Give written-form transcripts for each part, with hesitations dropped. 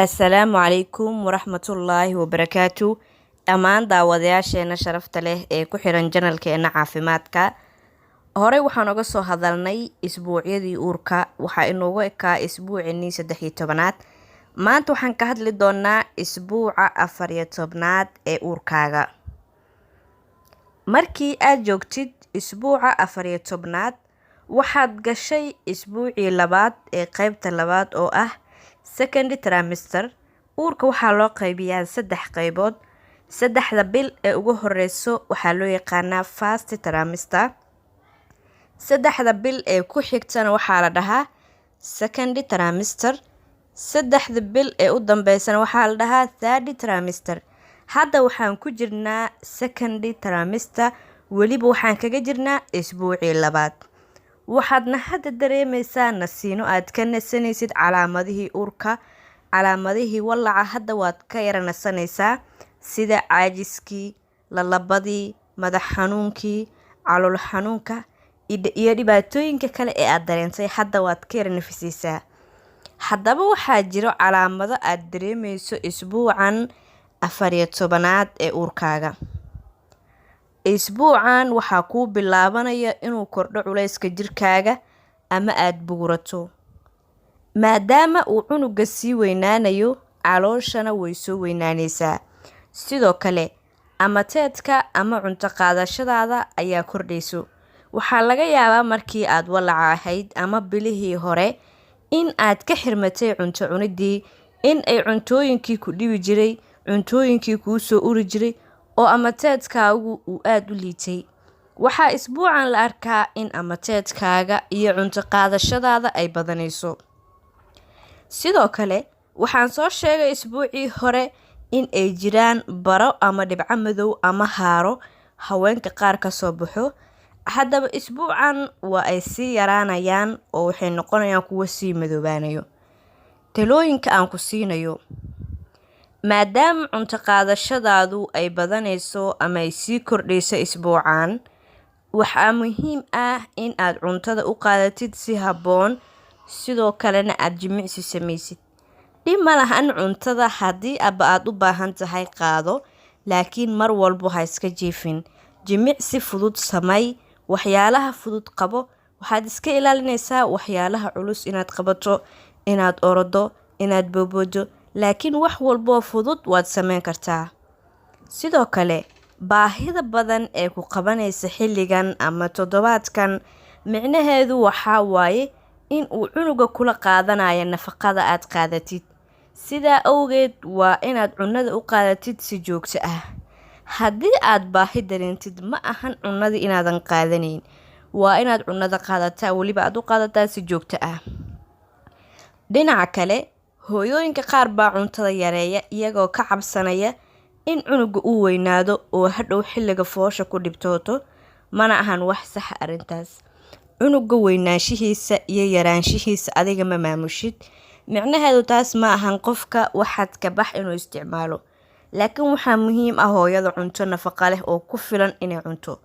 Assalaamu calaykum waraxmatullaahi wabarakaatu. Dhammaan daawadayaasheena sharafta leh ee ku xiran janalkeena caafimaadka. Horey waxaan uga soo hadalnay isbuucyadii uurka. Waxaa inoogu ekaa isbuucii 13aad. Maanta waxaan ka hadli doonaa isbuuca 14aad ee uurkaaga. Markii aad joogtid isbuuca 14aad, waxaad gashay isbuucii labaad ee qaybta labaad oo ah second trimester. Uurka waxaa loo qaybiyaa 3 qaybood. 3 bil ee ugu horeyso waxaa loo yaqaanaa first trimester. 3 bil ee ku xigtana waxaa la dhahaa second trimester. 3 bil ee u dambeysana waxaa la dhahaa third trimester. Hadda waxaan ku jirnaa second trimester, weliba waxaan kaga jirnaa isbuucii labaad. Waxaadna hadda dareemaysaa nasiino aad ka nasanaysid calaamadihii uurka. Calaamadihii wallaca hadda waad ka yara nasanaysaa, sida caajiskii, lalabadii, madax xanuunkii, calool xanuunka iyo dhibaatooyinka kale ee aad dareentay. Hadda waad ka yara nafisaysaa. Haddaba waxaa jiro calaamado aad dareemayso isbuucan 14aad ee uurkaaga. Isbuucan waxaa kuu bilaabanaya inuu kordho culayska jirkaaga ama aad buurato. Maadaama uu cunuga sii weynaanayo, calooshana way soo weynaanaysaa. Sidoo kale, amateedka ama cunto qaadashadaada ayaa kordhayso. Waxaa laga yaabaa markii aad wallaca ahayd ama bilihii hore in aad ka xirmatay cunto cunidii, in ay cuntooyinkii ku dhibi jiray, cuntooyinkii kuu soo uri jiray oo amateedkaagu uu aad u liitay. Waxaa isbuucan la arkaa in amateedkaaga iyo cunto qaadashadaada ay badanayso. Sidoo kale, waxaan soo sheegay isbuucii hore in ay jiraan baro ama dhibco madow ama haaro haweenka qaar ka soo baxo. Haddaba isbuucan waa ay sii yaraanayaan oo waxay noqonayaan kuwo sii madoobaanayo. Talooyinka aan ku siinayo: maadaama cunto qaadashadaadu ay badanayso ama ay sii kordhayso isbuucan, waxaa muhiim ah in aad cuntada u qaadatid si habboon, sidoo kalena aad jimicsi samaysid. Dhib ma lahan cuntada haddii aad u baahan tahay qaado, laakiin mar walbo ha iska jiifin. Jimicsi fudud samay, waxyaalaha fudud qabo. Waxaad iska ilaalinaysaa waxyaalaha culus inaad qabato, inaad orodo, inaad booboodo, laakiin wax walbo fudud waad samayn kartaa. Sidoo kale, baahida badan ee ku qabanaysa xilligan ama toddobaadkan micnaheedu waxaa waaye in uu cunuga kula qaadanayo nafaqada aad qaadatid. Sidaa awgeed waa inaad cunada u qaadatid si joogto ah. Haddii aad baahi dareentid, ma ahan cunadii inaadan qaadanayn. Waa inaad cunada qaadataa, weliba aad u qaadataa si joogto ah. Dhinaca kale, hooyooyinka qaar baa cuntada yareeya iyagoo ka cabsanaya in cunuga uu weynaado oo hadhow xilliga foosha ku dhibtooto. Mana ahan wax sax arrintaas. Cunuga weynaanshihiisa iyo yaraanshihiisa adiga ma maamushid. Micnaheedu taas ma ahan qofka waxaad ka bax inuu isticmaalo. Laakiin waxaa muhiim ah hooyada cunto nafaqo leh oo ku filan inay cunto.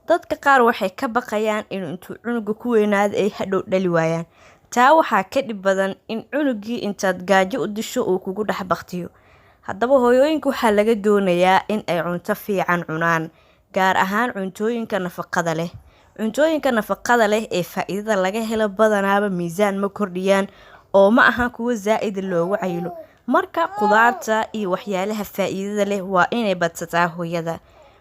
Dadka qaar waxay ka baqayaan intuu cunuga ku weynaado ay hadhow dhali waayaan. Taa waxaa ka dhib badan in cunugii intaad gaajo u disho uu kugu dhex baktiyo. Haddaba hooyooyinka waxaa laga doonayaa in ay cunto fiican cunaan, gaar ahaan cuntooyinka nafaqada leh. Cuntooyinka nafaqada leh ee faa'iidada laga helo badanaaba miisaan ma kordhiyaan oo ma aha kuwo zaa'id loogu cayilo. Marka qudaarta iyo waxyaalaha faa'iidada leh waa inay badsataa hooyada.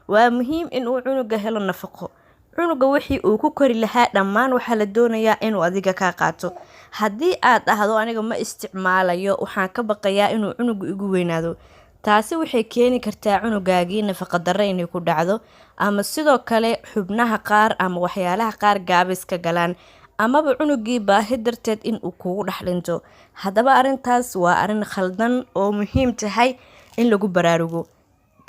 Waa muhiim in uu cunuga helo nafaqo. Cunuga wixii uu ku kori lahaa dhammaan waxaa la doonayaa inuu adiga ka qaato. Haddii aad dhahdo aniga ma isticmaalayo, waxaan ka baqayaa inuu cunugu igu weynaado, taasi waxay keeni kartaa cunugaagii nafaqo darro inay ku dhacdo, ama sidoo kale xubnaha qaar ama waxyaalaha qaar gaabis ka galaan, amaba cunugii baahi darteed in uu kugu dhex dhinto. Haddaba arrintaas waa arrin khaldan oo muhiim tahay in lagu baraarugo.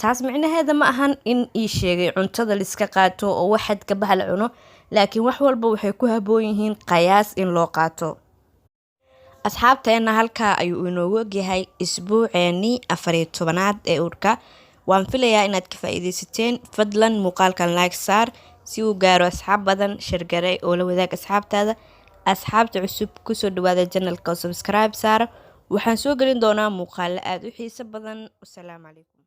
Taas micnaheeda ma ahan in ii sheegay cuntada la iska qaato oo waxaad ka bax la cuno, laakiin wax walba waxay ku habboon yihiin qiyaas in loo qaato. Asxaabteena halkaa ayuu inoogu ogyahay isbuuceennii 14aad ee uurka. Waan filayaa inaad ka faa'iidaysateen. Fadlan muuqaalkan like saar si uu gaaro asxaab badan. Share oo la wadaag asxaabtaada. Asxaabta cusub ku soo dhawaada channelka oo subscribe saar. waxaan soo gelin doonaa muuqaalo aad u xiiso badan. Wassalaamu calaykum.